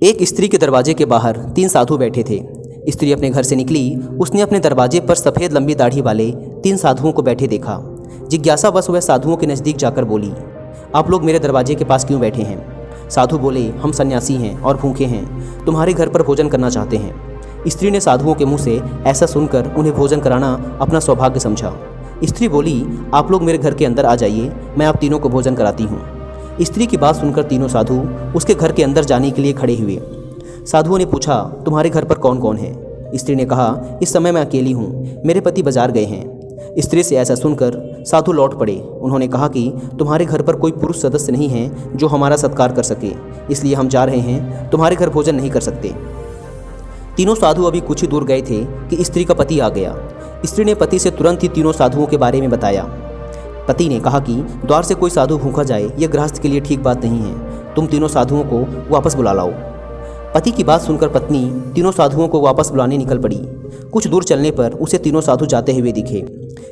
एक स्त्री के दरवाजे के बाहर 3 साधु बैठे थे। स्त्री अपने घर से निकली। उसने अपने दरवाजे पर सफ़ेद लंबी दाढ़ी वाले 3 साधुओं को बैठे देखा। जिज्ञासावश वह साधुओं के नज़दीक जाकर बोली, आप लोग मेरे दरवाजे के पास क्यों बैठे हैं? साधु बोले, हम सन्यासी हैं और भूखे हैं, तुम्हारे घर पर भोजन करना चाहते हैं। स्त्री ने साधुओं के मुँह से ऐसा सुनकर उन्हें भोजन कराना अपना सौभाग्य समझा। स्त्री बोली, आप लोग मेरे घर के अंदर आ जाइए, मैं आप तीनों को भोजन कराती हूँ। स्त्री की बात सुनकर तीनों साधु उसके घर के अंदर जाने के लिए खड़े हुए। साधुओं ने पूछा, तुम्हारे घर पर कौन कौन है? स्त्री ने कहा, इस समय मैं अकेली हूँ, मेरे पति बाजार गए हैं। स्त्री से ऐसा सुनकर साधु लौट पड़े। उन्होंने कहा कि तुम्हारे घर पर कोई पुरुष सदस्य नहीं है जो हमारा सत्कार कर सके, इसलिए हम जा रहे हैं, तुम्हारे घर भोजन नहीं कर सकते। तीनों साधु अभी कुछ ही दूर गए थे कि स्त्री का पति आ गया। स्त्री ने पति से तुरंत ही तीनों साधुओं के बारे में बताया। पति ने कहा कि द्वार से कोई साधु भूखा जाए यह गृहस्थ के लिए ठीक बात नहीं है, तुम तीनों साधुओं को वापस बुला लाओ। पति की बात सुनकर पत्नी तीनों साधुओं को वापस बुलाने निकल पड़ी। कुछ दूर चलने पर उसे तीनों साधु जाते हुए दिखे।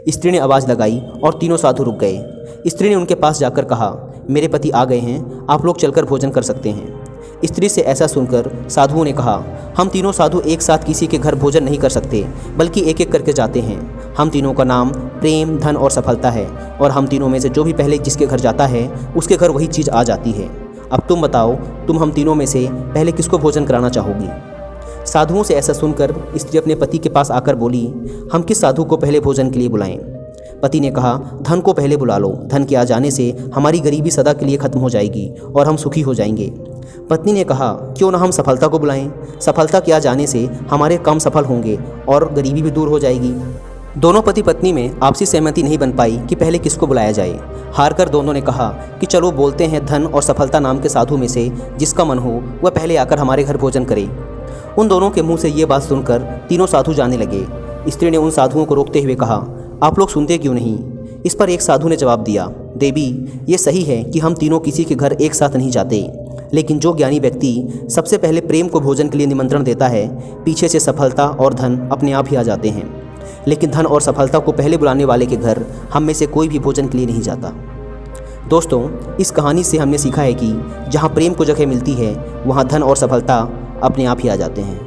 स्त्री ने आवाज़ लगाई और तीनों साधु रुक गए। स्त्री ने उनके पास जाकर कहा, मेरे पति आ गए हैं, आप लोग चलकर भोजन कर सकते हैं। स्त्री से ऐसा सुनकर साधुओं ने कहा, हम तीनों साधु एक साथ किसी के घर भोजन नहीं कर सकते, बल्कि एक एक करके जाते हैं। हम तीनों का नाम प्रेम, धन और सफलता है, और हम तीनों में से जो भी पहले जिसके घर जाता है उसके घर वही चीज़ आ जाती है। अब तुम बताओ, तुम हम तीनों में से पहले किसको भोजन कराना चाहोगी? साधुओं से ऐसा सुनकर स्त्री अपने पति के पास आकर बोली, हम किस साधु को पहले भोजन के लिए बुलाएं? पति ने कहा, धन को पहले बुला लो, धन के आ जाने से हमारी गरीबी सदा के लिए खत्म हो जाएगी और हम सुखी हो जाएंगे। पत्नी ने कहा, क्यों ना हम सफलता को बुलाएं, सफलता के आ जाने से हमारे काम सफल होंगे और गरीबी भी दूर हो जाएगी। दोनों पति पत्नी में आपसी सहमति नहीं बन पाई कि पहले किसको बुलाया जाए। हारकर दोनों ने कहा कि चलो बोलते हैं धन और सफलता नाम के साधु में से जिसका मन हो वह पहले आकर हमारे घर भोजन करे। उन दोनों के मुंह से ये बात सुनकर तीनों साधु जाने लगे। स्त्री ने उन साधुओं को रोकते हुए कहा, आप लोग सुनते क्यों नहीं? इस पर एक साधु ने जवाब दिया, देवी, ये सही है कि हम तीनों किसी के घर एक साथ नहीं जाते, लेकिन जो ज्ञानी व्यक्ति सबसे पहले प्रेम को भोजन के लिए निमंत्रण देता है, पीछे से सफलता और धन अपने आप ही आ जाते हैं। लेकिन धन और सफलता को पहले बुलाने वाले के घर हम में से कोई भी भोजन के लिए नहीं जाता। दोस्तों, इस कहानी से हमने सीखा है कि जहाँ प्रेम को जगह मिलती है वहाँ धन और सफलता अपने आप ही आ जाते हैं।